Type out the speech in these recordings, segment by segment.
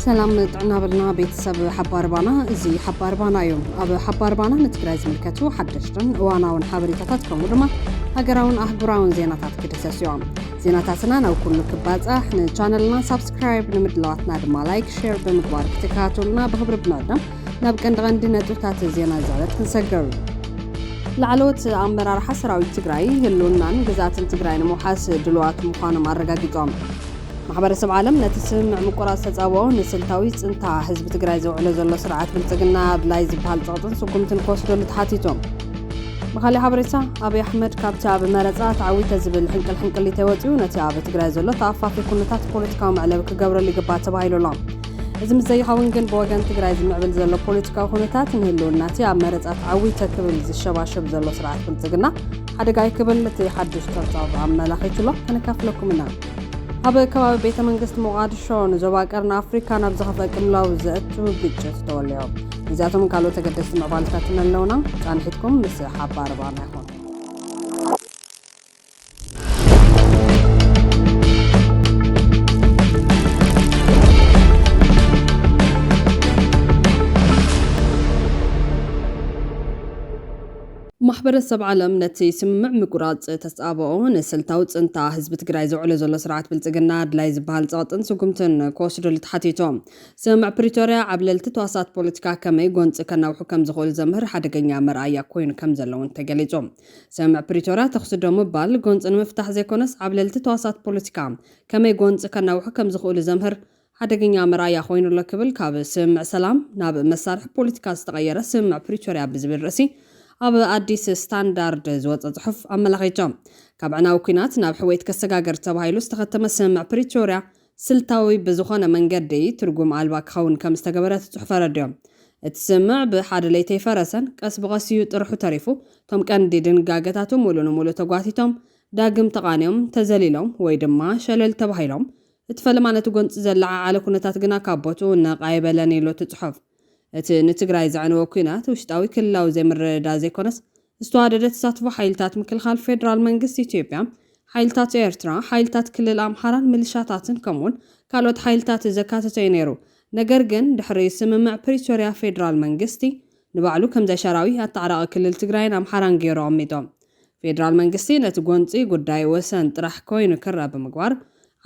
سلام طعنا بلنا بيتسب حبار بانا زي حبار بانا يوم أبو حبار بانا نتقرأ زملكتو حدشتن وانا ونحابريتات كمودما هجراون أحبراون زيناتات كدسس يوم زيناتاتنا نو كل كبات احنا channelنا سبسكرايب نمدلواتنا دما لايك شير بمقبار كتكاتولنا بخبر بنادم نبقى ندغندنا توتات زينا زالت نسجر لعلوت أمرار حسراوي تقرأي هلونان جزات تقرأي نموحاس دلوات مخانم أرقاقيتهم ማሕበረሰብ ዓለም ነቲ ስምምዕ ምቁራጽ ተጻውኦ ንስልታዊ ጽንታ ህዝቢ ትግራይ ዘውዕሎ ዘሎ ስርዓት ብልጽግና ኣድላይ ዝበሃል ጸቕጥን ስጉምትን ክወስደሉ ተሓቲቶም ብኻልእ ሓበሬታ ኣብይ ኣሕመድ ካብቲ ኣብ መረጻ ተዓዊተ ዝብል ሕንቅል ተወፂኡ ነቲ ኣብ ትግራይ ዘሎ ተኣፋፊ ኩነታት ፖለቲካዊ መዕለብ ክገብረሉ ይግባእ ተባሂሉሎ እዚ ምዘይኸውን ግን ብወገን ትግራይ ዝምዕብል ዘሎ ፖለቲካዊ ኩነታት ንህልውናቲ ኣብ መረጻ ተዓዊተ ክብል ዝሸባሸብ ዘሎ ስርዓት ብልጽግና ሓደጋ ይክብል እቲ ሓድሽ ተጻውኦ ኣመላኺቱሎ ከነካፍለኩም ኢና أبا كباب بيت منقسط مقادشو نزوبا قرن أفريقيا نبزخف أكملاو زأتو بيتشت توليو إذاتهم قالوا تقدست معبالتاتنا اللونا كان حيتكم بس حابة أربعنا يخون ማሕበረሰብ ዓለም ነቲ ስምምዕ ምቁራጽ ተጻብኦ ንስልታዊ ጽንታ ህዝቢ ትግራይ ዘውዕሎ ዘሎ ስርዓት ብልጽግና ኣድላይ ዝበሃል ጸቕጥን ስጉምትን ክወስደሉ ተሓቲቶም ስምምዕ ፕሪቶርያ ኣብ ልዕልቲ ተዋሳት ፖለቲካ ከመይ ጎንፂ ከናውሑ ከም ዝኽእሉ ዘምህር ሓደገኛ መርኣያ ኮይኑ ከም ዘለውን ተገሊጾም ስምምዕ ፕሪቶርያ ተኽስዶ ምባል ጎንፂ ንምፍታሕ ዘይኮነስ ኣብ ልዕልቲ ተዋሳት ፖለቲካ ከመይ ጎንፂ ከናውሑ ከም ዝኽእሉ ዘምህር ሓደገኛ መርኣያ ኮይኑሎ ክብል ካብ ስምምዕ ሰላም ናብ መሳርሒ ፖለቲካ ዝተቐየረ ስምምዕ ፕሪቶርያ ብዝብል ርእሲ ኣብ ኣዲስ ስታንዳርድ ዝወፀ ጽሑፍ ኣመላኺቶም ካብ ዕናዊ ኩናት ናብ ሕወይት ከሰጋገር ተባሂሉ ዝተኸተመ ስምምዕ ፕሪቶርያ ስልታዊ ብዝኾነ መንገዲ ትርጉም ኣልባ ክኸውን ከም ዝተገበረ ጽሑፍ ረድዮም እቲ ስምምዕ ብሓደ ለይቲ ይፈረሰን ቀስ ብቐሲዩ ጥርሑ ተሪፉ ቶም ቀንዲ ድንጋጌታቱ ሙሉእ ንሙሉእ ተጓቲቶም ዳግም ተቓንዮም ተዘሊሎም ወይ ድማ ሸለል ተባሂሎም እቲ ፈለማ ነቲ ጎንፂ ዘለዓዓለ ኩነታት ግና ካብ ቦትኡ ነቓይበለን ኢሉ ትጽሑፍ እቲ ንትግራይ ዝዕነወ ኩናት ውሽጣዊ ክልላዊ ዘይምርድዳእ ዘይኮነስ ዝተዋደደ ተሳትፎ ሓይልታት ምክልኻል ፌደራል መንግስቲ ኢትዮጵያ ሓይልታት ኤርትራ ሓይልታት ክልል ኣምሓራን ሚሊሻታትን ከምኡውን ካልኦት ሓይልታት ዘካተተ እዩ ነይሩ ነገር ግን ድሕሪ ስምምዕ ፕሪቶርያ ፌደራል መንግስቲ ንባዕሉ ከም ዘሸራዊ ኣተዓራቂ ክልል ትግራይን ኣምሓራን ገይሩ ኣሚጦም ፌደራል መንግስቲ ነቲ ጎንፂ ጉዳይ ወሰን ጥራሕ ኮይኑ ክርአ ብምግባር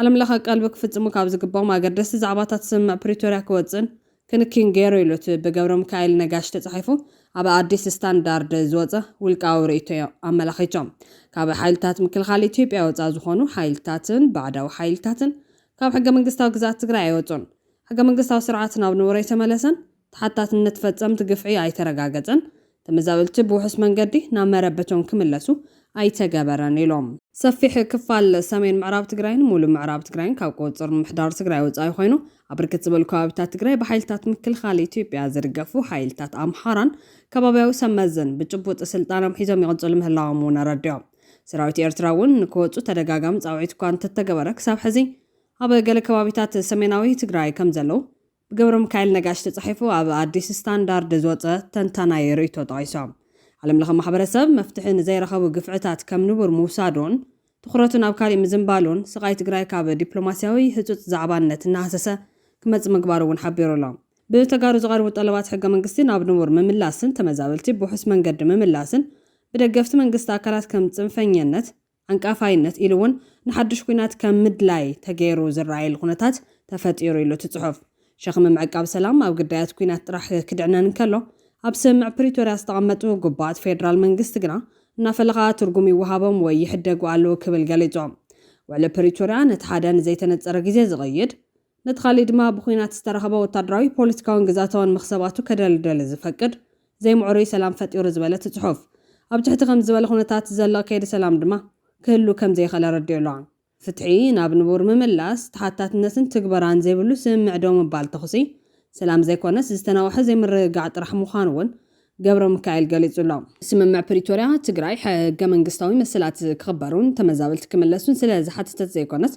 ዓለም ለኸ ቀልቢ ክፍጽሙ ካብ ዝግባኦም ኣገደስቲ ዛዕባታት ስምምዕ ፕሪቶርያ ክወፅን ክንኪን ገይሩ ኢሉት ብገብረ ሚካኤል ነጋሽ ተጻሒፉ ኣብ ኣዲስ ስታንዳርድ ዝወፀ ውልቃዊ ርእይቶ ኣመላኺቶም ካብ ሓይልታት ምክልኻል ኢትዮጵያ ወፃ ዝኾኑ ሓይልታትን ባዕዳዊ ሓይልታትን ካብ ሕገ መንግስታዊ ግዛት ትግራይ ኣይወፁን ሕገ መንግስታዊ ስርዓት ናብ ንቡረ የተመለሰን ተሓታትነት ፈጸምቲ ግፍዒ ኣይተረጋገፀን ተመዛበልቲ ብውሑስ መንገዲ ናብ መረበቶም ክምለሱ ኣይተገበረን ኢሎም ሰፊሕ ክፋል ሰሜን ምዕራብ ትግራይን ሙሉእ ምዕራብ ትግራይን ካብ ቁፅር ምሕዳር ትግራይ ወፃኢ ኮይኑ ኣብ ብርክት ዝበሉ ከባቢታት ትግራይ ብሓይልታት ምክልኻል ኢትዮጵያ ዝርገፉ ሓይልታት ኣምሓራን ከባቢያዊ ሰመዘን ብጭቡጥ ስልጣኖም ሒዞም ይቕጽሉ ምህላዎም እውን ረድዮም ሰራዊት ኤርትራ እውን ንክወፁ ተደጋጋሚ ጻውዒት እኳ እንተተገበረ ክሳብ ሕዚ ኣብ ገለ ከባቢታት ሰሜናዊ ትግራይ ከም ዘለው ብገብረ ሚካኤል ነጋሽ ተጻሒፉ ኣብ ኣዲስ ስታንዳርድ ዝወፀ ተንተናይ ርእይቶ ጠቒሶም ዓለም ለኸ ማሕበረሰብ መፍትሒ ንዘይረኸቡ ግፍዕታት ከም ንቡር ምውሳዶን ትኹረቱ ናብ ካሊእ ምዝንባሉን ስቃይ ትግራይ ካብ ዲፕሎማስያዊ ህፁፅ ዛዕባነት እናሃሰሰ ክመጽ ምግባር እውን ሓቢሩሎም ብተጋሩ ዝቐርቡ ጠለባት ሕገ መንግስቲ ናብ ንቡር ምምላስን ተመዛበልቲ ብውሑስ መንገዲ ምምላስን ብደገፍቲ መንግስቲ ኣካላት ከም ጽንፈኛነት አንቃፋይነት ኢሉ እውን ንሓድሽ ኩናት ከም ምድላይ ተገይሩ ዝረኣየሉ ኩነታት ተፈጢሩ ኢሉ ትጽሑፍ ሸኽሚ ምዕቃብ ሰላም ኣብ ግዳያት ኩናት ጥራሕ ክድዕነን ከሎ ኣብ ስምምዕ ፕሪቶርያ ዝተቐመጡ ጉባኤት ፌደራል መንግስቲ ግና እናፈለኻ ትርጉም ይወሃቦም ወይ ይሕደጉ ኣለዎ ክብል ገሊጾም ውዕሊ ፕሪቶርያ ነቲ ሓደ ንዘይተነፀረ ግዜ ዝቕይድ ነቲ ካሊእ ድማ ብኩናት ዝተረኸበ ወታደራዊ ፖለቲካውን ግዛታውን መኽሰባቱ ከደልደል ዝፈቅድ ዘይምዕሩይ ሰላም ፈጢሩ ዝበለ ትጽሑፍ ኣብ ትሕቲ ከም ዝበለ ኩነታት ዘለቕ ከይዲ ሰላም ድማ ክህሉ ከም ዘይኸለ ረዲኡሎ ፍትሒ ናብ ንቡር ምምላስ ተሓታትነትን ትግበራን ዘይብሉ ስምምዕ ዶ ምባል ተኽሲ ሰላም ዘይኮነስ ዝተናውሐ ዘይምርግጋዕ ጥራሕ ምዃኑ እውን ገብረ ሚካኤል ገሊጹሎ ስምምዕ ፕሪቶርያ ትግራይ ሕገ መንግስታዊ መሰላት ክኽበሩን ተመዛበልቲ ክምለሱን ስለ ዝሓተተት ዘይኮነስ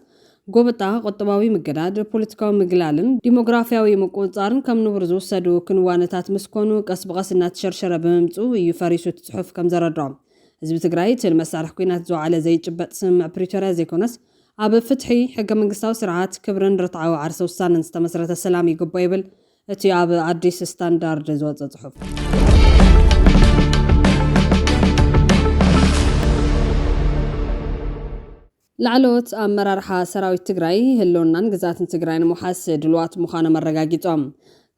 ጎበጣ ቁጠባዊ ምግዳድ ፖለቲካዊ ምግላልን ዲሞግራፊያዊ ምቁፅጻርን ከም ንቡር ዝወሰዱ ክንዋነታት ምስኮኑ ቀስ ብቐስ እናተሸርሸረ ብምምፁ እዩ ፈሪሱ ትጽሑፍ ከም ዘረድኦም ህዝቢ ትግራይ እቲ መሳርሒ ኩናት ዝወዓለ ዘይጭበጥ ስምምዕ ፕሪቶርያ ዘይኮነስ ኣብ ፍትሒ ሕገ መንግስታዊ ስርዓት ክብርን ርትዓዊ ዓርሲ ውሳነን ዝተመስረተ ሰላም ይግቦ ይብል እቲ ኣብ ኣዲስ ስታንዳርድ ዝወፀ ጽሑፍ። ላዕለዎት ኣመራርሓ ሰራዊት ትግራይ ህልውናን ግዛትን ትግራይ ንምሓስ ድልዋት ምዃኖም ኣረጋጊጾም።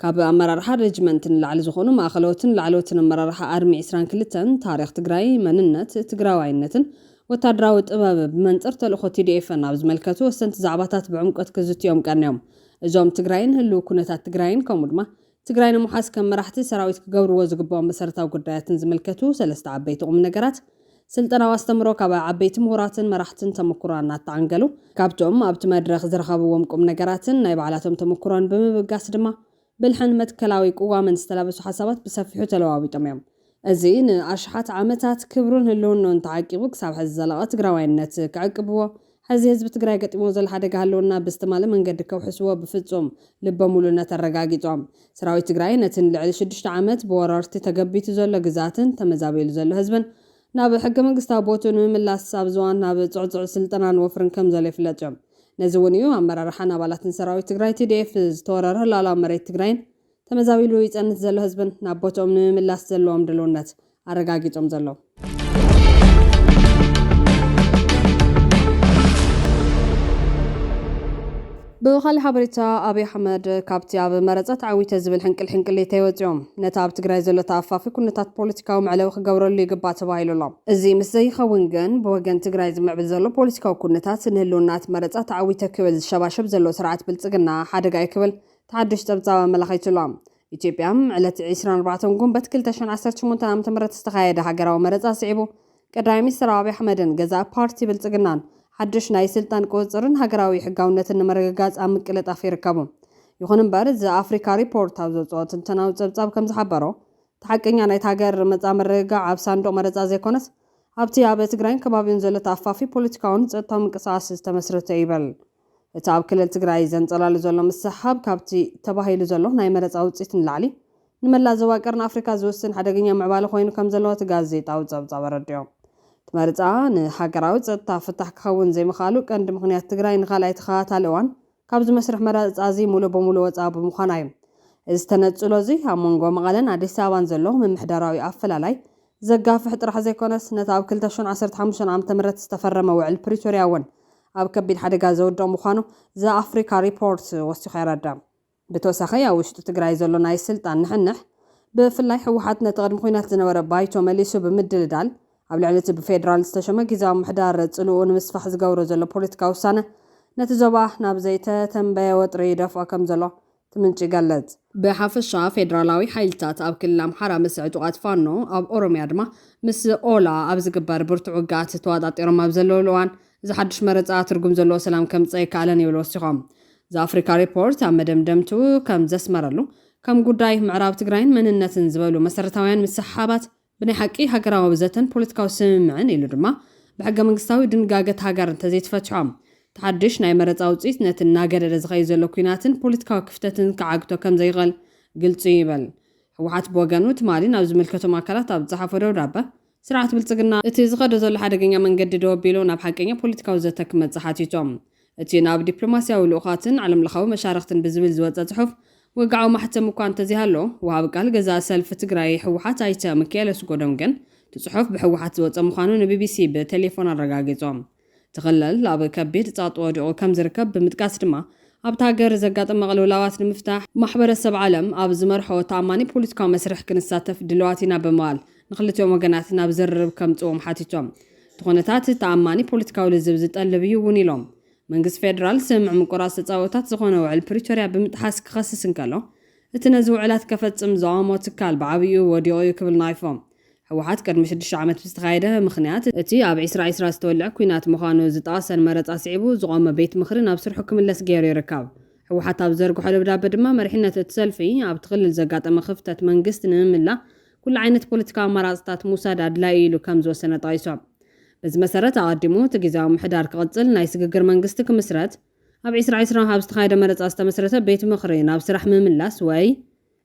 ካብ ኣመራርሓ ሬጅመንትን ላዕሊ ዝኾኑ ማእኸሎትን ላዕለዎትን ኣመራርሓ ኣርሚ 22 ታሪኽ ትግራይ መንነት ትግራዋይነትን ወታደራዊ ጥበብ ብመንጽር ተልእኾ TDF ናብ ዝመልከቱ ወሰንቲ ዛዕባታት ብዕምቆት ክዝትዮም ቀርንዮም። እዞም ትግራይን ህልው ኩነታት ትግራይን ከምኡ ድማ ትግራይ ንምሓስ ከም መራሕቲ ሰራዊት ክገብርዎ ዝግብኦም መሰረታዊ ጉዳያትን ዝመልከቱ ሰለስተ ዓበይቲ ቁም ነገራት ስልጠናዊ ኣስተምሮ ካብ ዓበይቲ ምሁራትን መራሕትን ተመኩሮን እናተዓንገሉ ካብቶም ኣብቲ መድረኽ ዝረኸብዎም ቁም ነገራትን ናይ ባዕላቶም ተመኩሮን ብምብጋስ ድማ ብልሕን መትከላዊ ቅዋምን ዝተላበሱ ሓሳባት ብሰፊሑ ተለዋዊጦም እዮም። እዚ ንኣሽሓት ዓመታት ክብሩን ህልውናን ተዓቂቡ ክሳብ ሕዚ ዘለቐ ትግራዋይነት ክዕቅብዎ ሕዚ ህዝቢ ትግራይ ገጢሞ ዘሎ ሓደጋ ህልውና ብዝተማለ መንገዲ ከውሕስዎ ብፍጹም ልበ ሙሉነት ኣረጋጊጾም። ሰራዊት ትግራይ ነቲ ልዕሊ 6 ዓመት ብወረርቲ ተገቢቱ ዘሎ ግዛትን ተመዛቢሉ ዘሎ ህዝብን ናብ ሕገ መንግስታዊ ቦቱ ንምምላስ ኣብ ዝዋን ናብ ጽዕጽዕ ስልጠናን ወፍርን ከም ዘሎ ይፍለጥ እዮም። ነዚ እውን እዩ ኣመራርሓን ኣባላትን ሰራዊት ትግራይ TDF ዝተወረረ ህላላዊ መሬት ትግራይን ተመዛቢሉ ይጸንት ዘሎ ህዝብን ናብ ቦቶም ንምምላስ ዘለዎም ድልውነት ኣረጋጊጾም ዘሎ። ብኻልእ ሓበሬታ ኣብይ ኣሕመድ ካብቲ ኣብ መረፀት ዓዊተ ዝብል ሕንቅል ተይወፅኦም ነታ ኣብ ትግራይ ዘሎ ተኣፋፊ ኩነታት ፖለቲካዊ መዕለዊ ክገብረሉ ይግባእ ተባሂሉ ኣሎ። እዚ ምስ ዘይኸውን ግን ብወገን ትግራይ ዝምዕብል ዘሎ ፖለቲካዊ ኩነታት ንህልውናት መረፀት ዓዊተ ክብል ዝሸባሸብ ዘሎ ስርዓት ብልጽግና ሓደጋ ይክብል ተሓድሽ ፀብጻብ ኣመላኺቱ ኣሎ። ኢትዮጵያ ዕለት 24 ጉንበት 2018 ዓ.ም ዝተኻየደ ሃገራዊ መረፃ ስዒቡ ቀዳማይ ሚኒስትር ኣብይ ኣሕመድን ገዛ ፓርቲ ብልጽግናን ሓድሽ ናይ ስልጣን ቁፅርን ሃገራዊ ሕጋውነትን ንምርግጋጽ ኣብ ምቅልጣፍ ይርከቡ። ይኹን እምበር ዘኣፍሪካ ሪፖርት ኣብ ዘውፅኦ ትንተናዊ ፀብጻብ ከም ዝሓበሮ ተሓቀኛ ናይቲ ሃገር መጻ ምርግጋዕ ኣብ ሳንዱቕ መረፃ ዘይኮነስ ኣብቲ ኣብ ትግራይን ከባቢውን ዘሎ ተኣፋፊ ፖለቲካውን ፀጥታዊ ምንቅስቓስ ዝተመስረተ ይበል። እቲ ኣብ ክልል ትግራይ ዘንጸላሉ ዘሎ ምስሓብ ካብቲ ተባሂሉ ዘሎ ናይ መረፃ ውፅኢት ንላዕሊ ንመላእ ዞባ ቀርኒ ኣፍሪካ ዝውስን ሓደገኛ ምዕባለ ኮይኑ ከም ዘለዎ እቲ ጋዜጣዊ ፀብጻብ ኣረዲዮም። መረፃ ንሃገራዊ ፀጥታ ፍታሕ ክኸውን ዘይምኻሉ ቀንዲ ምኽንያት ትግራይ ንኻልኣይ ተኸታታሊ እዋን ካብ ዝመስርሕ መረፃ እዚ ሙሉእ ብሙሉ ወፃ ብምዃና እዩ። እዚ ተነፅሎ እዚ ኣብ መንጎ መቐለን ኣዲስ ኣበባን ዘሎ ምምሕዳራዊ ኣፈላላይ ዘጋፍሕ ጥራሕ ዘይኮነስ ነቲ ኣብ 2015 ዓ.ም ዝተፈረመ ውዕል ፕሪቶርያ እውን ኣብ ከቢድ ሓደጋ ዘውድቕ ምዃኑ ዘኣፍሪካ ሪፖርት ወሲኹ ይረዳ። ብተወሳኺ ኣብ ውሽጢ ትግራይ ዘሎ ናይ ስልጣን ንሕንሕ ብፍላይ ሕወሓት ነቲ ቅድሚ ኩናት ዝነበረ ባይቶ መሊሱ ብምድልዳል ኣብ ልዕሊ እቲ ብፌደራል ዝተሸመ ጊዜያዊ ምምሕዳር ጽልኡ ንምስፋሕ ዝገብሮ ዘሎ ፖለቲካዊ ውሳነ ነቲ ዞባ ናብ ዘይተተንበየ ወጥሪ ይደፍኦ ከም ዘሎ ትምንጭ ይገልጽ። ብሓፈሻ ፌደራላዊ ሓይልታት ኣብ ክልል ኣምሓራ ምስ ዕጡቓት ፋኖ ኣብ ኦሮምያ ድማ ምስ ኦላ ኣብ ዝግበር ብርቱዕ ውግኣት ተወጣጢሮም ኣብ ዘለውሉ እዋን እዚ ሓድሽ መረፃ ትርጉም ዘለዎ ሰላም ከምፅእ ይከኣለን ይብሉ ወሲኾም። ዘኣፍሪካ ሪፖርት ኣብ መደምደምቱ ከም ዘስመረሉ ከም ጉዳይ ምዕራብ ትግራይን መንነትን ዝበሉ መሰረታውያን ምስሓባት ብናይ ሓቂ ሃገራዊ ብዘተን ፖለቲካዊ ስምምዕን ኢሉ ድማ ብሕገ መንግስታዊ ድንጋገት ሃገር እንተዘይተፈትሖም ተሓድሽ ናይ መረፃ ውፅኢት ነቲ እናገደደ ዝኸይ ዘሎ ኩናትን ፖለቲካዊ ክፍተትን ከዓግቶ ከም ዘይኽእል ግልፂ ይበል። ሕወሓት ብወገኑ ትማሊ ናብ ዝምልከቶም ኣካላት ኣብ ዝሓፈ ደብዳቤ ስርዓት ብልጽግና እቲ ዝኸደ ዘሎ ሓደገኛ መንገዲ ደው ኣቢሉ ናብ ሓቀኛ ፖለቲካዊ ዘተ ክመጽእ ሓቲቶም። እቲ ናብ ዲፕሎማስያዊ ልኡኻትን ዓለምለኻዊ መሻርክትን ብዝብል ዝወፀ ጽሑፍ ወግዓዊ ማሕተም እኳ እንተዚሃሎ ወሃብ ቃል ገዛ ሰልፊ ትግራይ ሕወሓት ኣይተ ሚካኤል ስጎዶም ግን እቲ ጽሑፍ ብሕወሓት ዝወፀ ምዃኑ ንቢቢሲ ብቴሌፎን ኣረጋጊጾም። ትኽልል ኣብ ከቢድ ጻጥ ወዲቑ ከም ዝርከብ ብምጥቃስ ድማ ኣብቲ ሃገር ዘጋጥም መቕልውላዋት ንምፍታሕ ማሕበረሰብ ዓለም ኣብ ዝመርሖ ተኣማኒ ፖለቲካዊ መስርሕ ክንሳተፍ ድልዋት ኢና ብምባል ንኽልቲኦም ወገናት ናብ ዝርርብ ከምፅዎም ሓቲቶም። እቲ ኩነታት ተኣማኒ ፖለቲካዊ ልዝብ ዝጠልብ እዩ እውን ኢሎም። መንግስቲ ፌደራል ስምዕ ምቁራጽ ተፃወታት ዝኾነ ውዕል ፕሪቶርያ ብምጥሓስ ክኸስስ እንከሎ እቲ ነዚ ውዕላት ከፈጽም ዝቐመ ትካል ብዓብዩ ወዲቑ እዩ ክብል ናይፎም። ሕወሓት ቅድሚ 6 ዓመት ብዝተኻየደ ምኽንያት እቲ ኣብ 2020 ዝተወልዐ ኩናት ምዃኑ ዝጠቐሰን መረፃ ስዒቡ ዝቖመ ቤት ምኽሪ ናብ ስርሑ ክምለስ ገይሩ ይርከብ። ሕወሓት ኣብ ዘርግሖ ደብዳቤ ድማ መሪሕነት እቲ ሰልፊ ኣብቲ ክልል ዘጋጠመ ክፍተት መንግስቲ ንምምላእ ኩሉ ዓይነት ፖለቲካዊ ኣማራፅታት ምውሳድ ኣድላይ ኢሉ ከም ዝወሰነ ጠቒሶም። በዚ መሰረት ኣቐዲሙ እቲ ጊዜያዊ ምምሕዳር ክቕፅል ናይ ስግግር መንግስቲ ክምስረት ኣብ 2020 ኣብ ዝተኻየደ መረፃ ዝተመስረተ ቤት ምኽሪ ናብ ስራሕ ምምላስ ወይ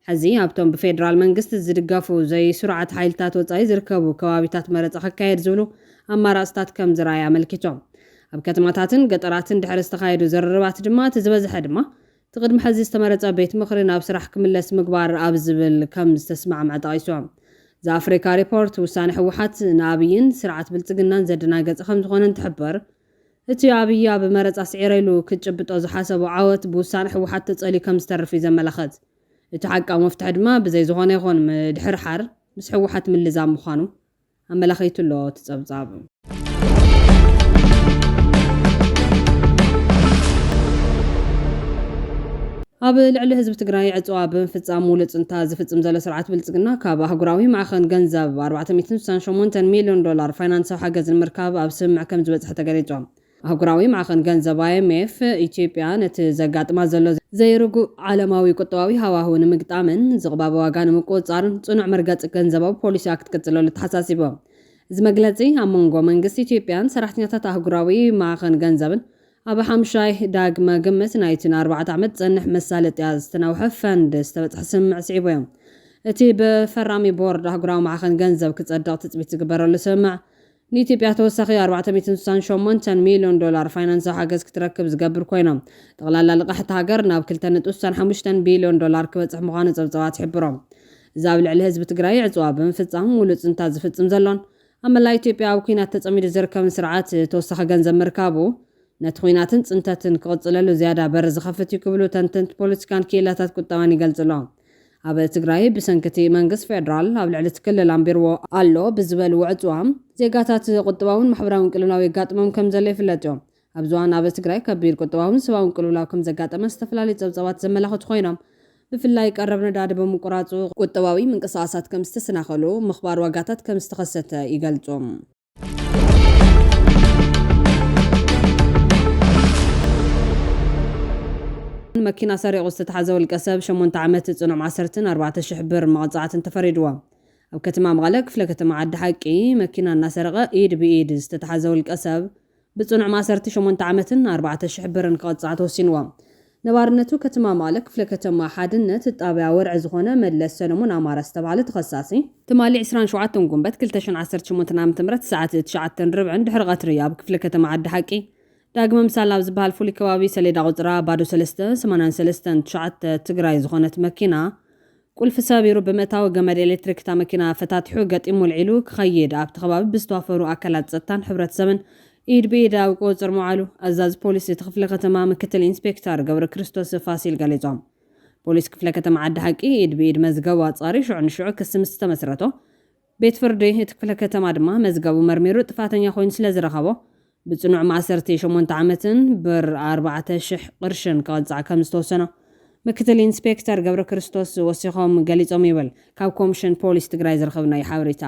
ሕዚ ኣብቶም ብፌደራል መንግስቲ ዝድገፉ ዘይስሩዓት ሓይልታት ወፃኢ ዝርከቡ ከባቢታት መረፃ ክካየድ ዝብሉ ኣማራፅታት ከም ዝረኣዩ ኣመልኪቶም። ኣብ ከተማታትን ገጠራትን ድሕሪ ዝተኻየዱ ዘረርባት ድማ ትዝበዝሐ ድማ ትቅድሚ ሕዚ ዝተመረፀ ቤት ምኽሪ ናብ ስራሕ ክምለስ ምግባር ኣብ ዝብል ከም ዝተስማዕምዐ ጠቒሶም ዘአፍሪካ ሪፖርት ውሳኔ ሕወሓት ንኣብይን ስርዓት ብልጽግናን ዘደናገጸ ከም ዝኾነ እንትሕበር እቲ ኣብይ ኣብ መረፃ ስዒረሉ ክጭብጦ ዝሓሰቡ ዓወት ብውሳኔ ሕወሓት ተጸሊ ከም ዝተርፍ ዘመላኽት እቲ ሓቃዊ መፍትሒ ድማ ብዘይ ዝኾነ ይኹን ድሕሪ ሓር ምስ ሕወሓት ምልዛም ምዃኑ ኣመላኺቱሎ ትጸብጻብ ኣብ ልዕሊ ህዝቢ ትግራይ ዕፅዋ ብምፍጻም ሙሉእ ጽንታ ዝፍጽም ዘሎ ስርዓት ብልጽግና ካብ ኣህጉራዊ ማዕኸን ገንዘብ $468 ሚልዮን ፋይናንሳዊ ሓገዝ ንምርካብ ኣብ ስምምዕ ከም ዝበጽሐ ተገሊጹ። ኣህጉራዊ ማዕኸን ገንዘብ IMF ኢትዮጵያ ነቲ ዘጋጥማ ዘሎ ዘይርጉእ ዓለማዊ ቁጠባዊ ሃዋህው ንምግጣምን ዝቕባበ ዋጋ ንምቁፅጻርን ጽኑዕ መርገጺ ገንዘባዊ ፖሊሲ ክትቅጽለሉ ተሓሳሲቡ። እዚ መግለጺ ኣብ መንጎ መንግስቲ ኢትዮጵያን ሰራሕተኛታት ኣህጉራዊ ማዕኸን ገንዘብን ኣብ ሓምሻይ ዳግመ ግምት ናይትን 4 ዓመት ጸንሕ መሳለጥያ ዝተናውሐ ፈንድ ዝተበጽሐ ስምምዕ ስዒቡ እዮም። እቲ ብፈራሚ ቦርድ ኣህጉራዊ ማዕኸን ገንዘብ ክጸድቕ ትጽቢት ዝግበረሉ ስምምዕ ንኢትዮጵያ ተወሳኺ $468 ሚልዮን ፋይናንሳዊ ሓገዝ ክትረክብ ዝገብር ኮይኖም ጠቕላላ ልቃሕቲ ሃገር ናብ $2.5 ቢልዮን ክበጽሕ ምዃኑ ጸብጻባት ይሕብሮም። እዚ ኣብ ልዕሊ ህዝቢ ትግራይ ዕፅዋ ብምፍጻም ሙሉእ ጽንታ ዝፍጽም ዘሎን ኣብ መላእ ኢትዮጵያ ኣብ ኩናት ተጸሚዱ ዝርከብን ስርዓት ተወሳኺ ገንዘብ ምርካቡ ነቲ ኩናትን ጽንተትን ክቕጽለሉ ዝያዳ በር ዝኸፍት እዩ ክብሉ ተንተንቲ ፖለቲካን ክኢላታት ቁጠባን ይገልጽሎ። ኣብ ትግራይ ብሰንኪቲ መንግስቲ ፌደራል ኣብ ልዕሊ ትክልል ኣንቢርዎ ኣሎ ብዝበልዎ ዕፅዋ ዜጋታት ቁጠባውን ማሕበራውን ቅልውላው የጋጥሞም ከም ዘሎ ይፍለጥ እዮም። ኣብ ዝዋን ኣብ ትግራይ ከቢድ ቁጠባውን ሰብኣውን ቅልውላው ከም ዘጋጠመ ዝተፈላለዩ ጸብጻባት ዘመላኽቱ ኮይኖም ብፍላይ ቀረብ ነዳዲ ብምቁራጹ ቁጠባዊ ምንቅስቓሳት ከም ዝተሰናኸሉ ምኽባር ዋጋታት ከም ዝተኸሰተ ይገልጹ። መኪና ሰሪቑ ዝተተሓዘ ውልቀ ሰብ 8 ዓመት ጽኑዕ ማሰርትን 4,000 ብር መቕጻዕትን ተፈሪድዎ። ኣብ ከተማ መቐለ ክፍለ ከተማ ዓዲ ሓቂ መኪና እናሰረቐ ኢድ ብኢድ ዝተተሓዘ ውልቀ ሰብ ብጽኑዕ ማሰርቲ 8 ዓመትን 4,000 ብርን ክቕጻዕ ተወሲንዎ። ነባርነቱ ከተማ መቐለ ክፍለ ከተማ ሓድነት ጣብያ ወርዒ ዝኾነ መለስ ሰለሞን ኣማረ ዝተባህለ ተኸሳሲ ትማሊ 27 ጉንበት 2018 ዓ.ም ሰዓት 9:40 ድሕሪ ቀትሪ ኣብ ክፍለ ከተማ ዓዲ ሓቂ ዳግመ ምሳል ኣብ ዝበሃል ፍሉይ ከባቢ ሰሌዳ ቁፅራ ባዶ 383 ትግራይ ዝኾነት መኪና ቁልፊ ሰቢሩ ብምእታዊ ገመድ ኤሌክትሪክ እታ መኪና ፈታቲሑ ገጢሙ ልዒሉ ክኸይድ ኣብቲ ከባቢ ብዝተዋፈሩ ኣካላት ጸጥታን ሕብረተሰብን ኢድ ብኢድ ኣብ ቁፅር መዋዕሉ ኣዛዚ ፖሊስ እቲ ክፍለ ከተማ ምክትል ኢንስፔክተር ገብረ ክርስቶስ ፋሲል ገሊጾም። ፖሊስ ክፍለ ከተማ ዓዲ ሓቂ ኢድ ብኢድ መዝገቡ ኣጻሪ ሽዑ ንሽዑ ክስ ምስ ተመስረቶ ቤት ፍርዲ እቲ ክፍለ ከተማ ድማ መዝገቡ መርሚሩ ጥፋተኛ ኮይኑ ስለ ዝረኸቦ ብጽኑዕ ማእሰርቲ 8 ዓመትን ብር 4,000 ቅርሽን ክቕጻዕ ከም ዝተወሰነ ምክትል ኢንስፔክተር ገብረ ክርስቶስ ወሲኾም ገሊጾም ይብል ካብ ኮሚሽን ፖሊስ ትግራይ ዝረኸብናዮ ሓበሬታ።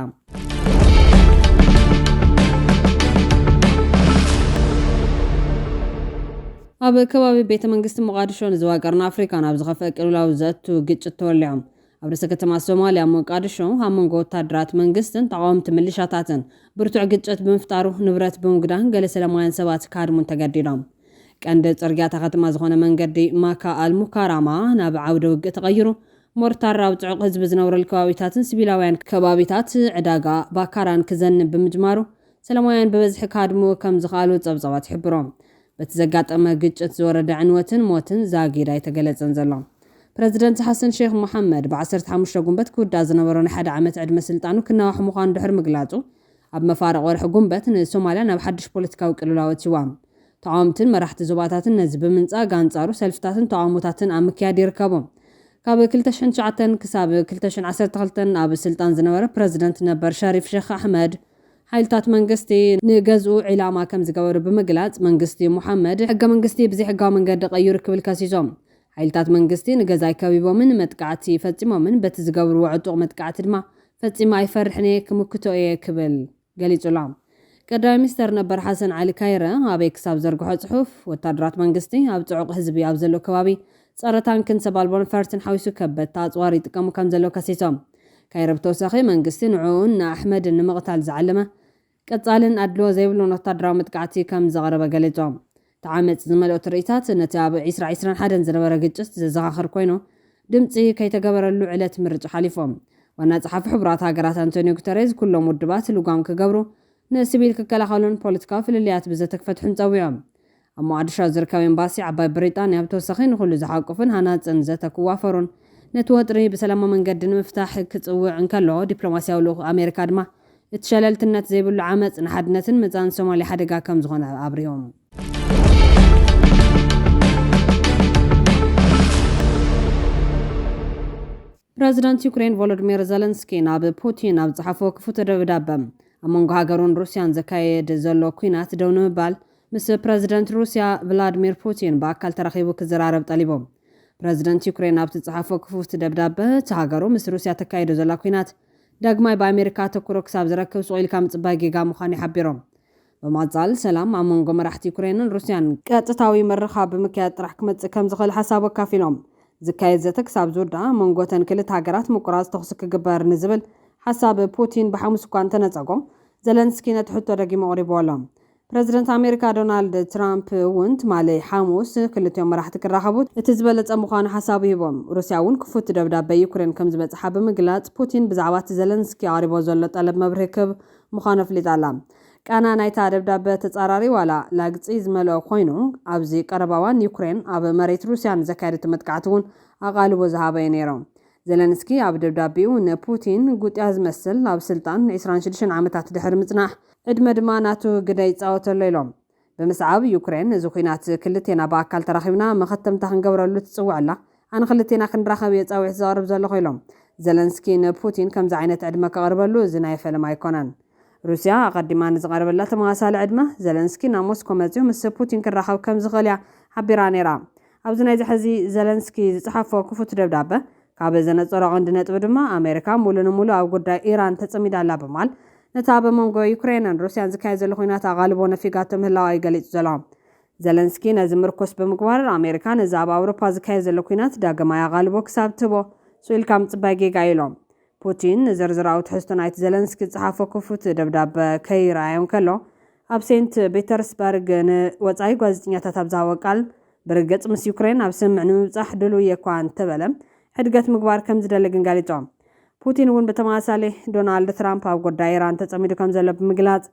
ኣብ ከባቢ ቤተ መንግስቲ ሞቃዲሾ ንዝዋቀርና ኣፍሪካ ናብ ዝኸፍአ ቅልውላው ዘእቱ ግጭት ተወሊዖም። ኣብ ርእሰ ከተማ ሶማልያ ሞቃዲሾ ኣብ መንጎ ወታደራት መንግስትን ተቃወምቲ ሚሊሻታትን ብርቱዕ ግጭት ብምፍጣሩ ንብረት ብምጉዳን ገለ ሰላማውያን ሰባት ካድሙን ተገዲዶም። ቀንዲ ጽርግያ ከተማ ዝኾነ መንገዲ ማካ አልሙካራማ ናብ ዓውደ ውግእ ተቐይሩ ሞርታር ኣብ ጽዑቕ ህዝቢ ዝነብረሉ ከባቢታትን ሲቪላውያን ከባቢታት ዕዳጋ ባካራን ክዘንብ ብምጅማሩ ሰላማውያን ብበዝሒ ካድሙ ከም ዝኻሉ ጸብጻባት ይሕብሮም። በቲ ዘጋጠመ ግጭት ዝወረደ ዕንወትን ሞትን ዛጊዳ ኣይተገለጸን ዘሎ። ፕረዚደንት ሓሰን ሼክ መሐመድ ብ15 ጉንበት ክውዳእ ዝነበሮ ናይ 1 ዓመት ዕድመ ስልጣኑ ክነዋሕ ምዃኑ ድሕሪ ምግላጹ ኣብ መፋረቕ ወርሒ ጉንበት ንሶማልያ ናብ ሓድሽ ፖለቲካዊ ቅልውላው እትይዋ። ተቃወምትን መራሕቲ ዞባታትን ነዚ ብምንጻግ ኣንጻሩ ሰልፍታትን ተቃውሞታትን ኣብ ምክያድ ይርከቡ። ካብ 2009 ክሳብ 2012 ኣብ ስልጣን ዝነበረ ፕረዚደንት ነበር ሸሪፍ ሼክ ኣሕመድ ሓይልታት መንግስቲ ንገዝኡ ዒላማ ከም ዝገበሩ ብምግላጽ መንግስቲ ሙሐመድ ሕገ መንግስቲ ብዘይ ሕጋዊ መንገዲ ቀይሩ ክብል ከሲሶም። ሓይልታት መንግስቲ ንገዛይ ከቢቦምን መጥቃዕቲ ፈጺሞምን በቲ ዝገብርዎ ዕጡቕ መጥቃዕቲ ድማ ፈጺማ ኣይፈርሕን እየ ክምክቶ እየ ክብል ገሊጹላ። ቀዳማይ ሚኒስተር ነበር ሓሰን ዓሊ ካይረ ኣብ ኤክስ ኣብ ዘርግሖ ጽሑፍ ወታደራት መንግስቲ ኣብ ጽዑቕ ህዝቢ ኣብ ዘሎ ከባቢ ጸረ ታንክን ሰባልቦን ፈርትን ሓዊሱ ከበድቲ ኣጽዋር ይጥቀሙ ከም ዘሎ ከሲሶም። ካይረ ብተወሳኺ መንግስቲ ንዕኡን ንኣሕመድን ንምቕታል ዝዓለመ ቀጻልን ኣድልዎ ዘይብሉን ወታደራዊ መጥቃዕቲ ከም ዘቕረበ ገሊጾም። ተዓመፅ ዝመልኦ ትርኢታት ነቲ ኣብ 2021 ዝነበረ ግጭት ዘዘኻኽር ኮይኑ ድምፂ ከይተገበረሉ ዕለት ምርጫ ሓሊፎም። ዋና ጸሓፊ ሕቡራት ሃገራት አንቶኒዮ ጉተሬዝ ኩሎም ውድባት ልጓም ክገብሩ ንሲቪል ክከላኸሉን ፖለቲካዊ ፍልልያት ብዘተክፈትሑን ፀዊዖም ኣብ ሞቃዲሾ ዝርከብ ኤምባሲ ዓባይ ብሪጣንያ ብተወሳኺ ንኹሉ ዝሓቁፍን ሃናፅን ዘተ ክዋፈሩን ነቲ ወጥሪ ብሰላማዊ መንገዲ ንምፍታሕ ክፅውዕ እንከሎ ዲፕሎማስያዊ ልኡኽ ኣሜሪካ ድማ እቲ ሸለልትነት ዘይብሉ ዓመፅ ንሓድነትን ምፃን ሶማልያ ሓደጋ ከም ዝኾነ ኣብሪሆም ፕረዚደንት ዩክሬን ቮሎዲሚር ዘለንስኪ ናብ ፑቲን ኣብ ዝሓፈ ክፉት ደብዳቤ ኣብ መንጎ ሃገሩን ሩስያን ዘካየድ ዘሎ ኩናት ደው ንምባል ምስ ፕረዚደንት ሩስያ ቭላድሚር ፑቲን በኣካል ተራኺቡ ክዘራረብ ጠሊቦም ፕረዚደንት ዩክሬን ኣብ ዝሓፈ ክፉት ደብዳቤ እቲ ሃገሩ ምስ ሩስያ ተካይዶ ዘላ ኩናት ዳግማይ በኣሜሪካ ተኩሮ ክሳብ ዝረክብ ስቑኢልካ ምፅባይ ጌጋ ምዃኑ ይሓቢሮም በማፃል ሰላም ኣብ መንጎ መራሕቲ ዩክሬንን ሩስያን ቀጥታዊ ምርኻብ ብምክያድ ጥራሕ ክመፅእ ከም ዝኽእል ሓሳብ ኣካፊሎም ዝካየድ ዘተ ክሳብ ዝውዳእ መንጎተን ክልተ ሃገራት ምቁራፅ ተኽሲ ክግበር ንዝብል ሓሳብ ፑቲን ብሓሙስ እኳ እንተነፀጎም ዘለንስኪ ነቲ ሕቶ ደጊሙ ኣቕሪቡ ኣሎ ፕረዚደንት ኣሜሪካ ዶናልድ ትራምፕ እውን ትማሊ ሓሙስ ክልቲኦም መራሕቲ ክራኸቡ እቲ ዝበለፀ ምዃኑ ሓሳቡ ሂቦም ሩስያ እውን ክፉት ደብዳቤ ዩክሬን ከም ዝበፅሓ ብምግላፅ ፑቲን ብዛዕባ እቲ ዘለንስኪ ኣቕሪቦ ዘሎ ጠለብ መብርሂ ክህብ ምዃኑ ኣፍሊጣ ኣላ ቃና ናይታ ደብዳቤ ተፃራሪ ዋላ ላግፂ ዝመልኦ ኮይኑ ኣብዚ ቀረባዋን ዩክሬን ኣብ መሬት ሩስያ ንዘካየደት መጥቃዕቲ እውን ኣቓልቦ ዝሃበየ ነይሮም ዘለንስኪ ኣብ ደብዳቤኡ ንፑቲን ጉጥያ ዝመስል ኣብ ስልጣን 26 ዓመታት ድሕሪ ምጽናሕ ዕድመ ድማ ናቱ ግደ ይፃወተሎ ኢሎም ብምስዓብ ዩክሬን እዚ ኩናት ክልቴና በኣካል ተራኺብና መኸተምታ ክንገብረሉ ትፅውዕ ኣላ ኣነ ክልቴና ክንራኸብ የፃዊዕ ዘቕርብ ዘለኹ ኢሎም ዘለንስኪ ንፑቲን ከምዚ ዓይነት ዕድመ ከቕርበሉ እዚ ናይ ፈለማ ኣይኮነን ሩስያ ኣቐዲማ ንዝቐርበላ ተመሳሳሊ ዕድመ ዘለንስኪ ናብ ሞስኮ መፂኡ ምስ ፑቲን ክራኸብ ከም ዝኽእል እያ ሓቢራ ነይራ ኣብዚ ናይ ሕዚ ዘለንስኪ ዝፅሓፎ ክፉት ደብዳቤ ካብ ዘነፀሮ ቀንዲ ነጥቢ ድማ ኣሜሪካ ሙሉ ንሙሉ ኣብ ጉዳይ ኢራን ተፀሚዳ ኣላ በማል ነታ በመንጎ ዩክሬንን ሩስያን ዝካየድ ዘሎ ኩናት ኣቓልቦ ነፊጋቶ ምህላዋ ይገሊፁ ዘሎ ዘለንስኪ ነዚ ምርኮስ ብምግባር ኣሜሪካ ነዚ ኣብ ኣውሮፓ ዝካየድ ዘሎ ኩናት ዳግማይ ኣቓልቦ ክሳብ ትቦ ስኢልካ ምፅባይ ጌጋ ኢሎም ፑቲን ዝርዝራዊ ትሕዝቶ ናይቲ ዘለንስኪ ዝፅሓፎ ክፉት ደብዳቤ ከይረኣዮም ከሎ ኣብ ሴንት ፔተርስበርግ ንወፃኢ ጋዜጠኛታት ኣብ ዝሃቦ ቃል ብርግፅ ምስ ዩክሬን ኣብ ስምዕ ንምብፃሕ ድልው እኳ እንተበለ ሕድገት ምግባር ከም ዝደሊ ግን ገሊፆም ፑቲን እውን ብተመሳሳሊ ዶናልድ ትራምፕ ኣብ ጉዳይ ኢራን ተፀሚዱ ከም ዘሎ ብምግላፅ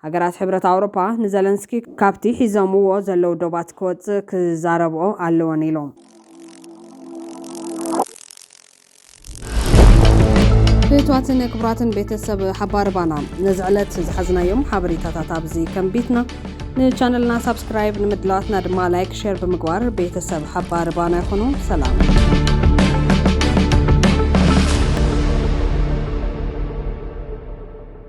ሃገራት ሕብረት ኣውሮፓ ንዘለንስኪ ካብቲ ሒዘምዎ ዘለው ዶባት ክወፅእ ክዛረብኦ ኣለዎን ኢሎም ቤቷትን ክብራትን ቤተሰብ ሓባር ባና ነዚ ዕለት ዝሓዝናዮም ሓበሬታታት ኣብዚ ከምቢትና ንቻነልና ሰብስክራይብ ንምድላዋትና ድማ ላይክ ሼር ብምግባር ቤተሰብ ሓባር ባና ይኹኑ ሰላም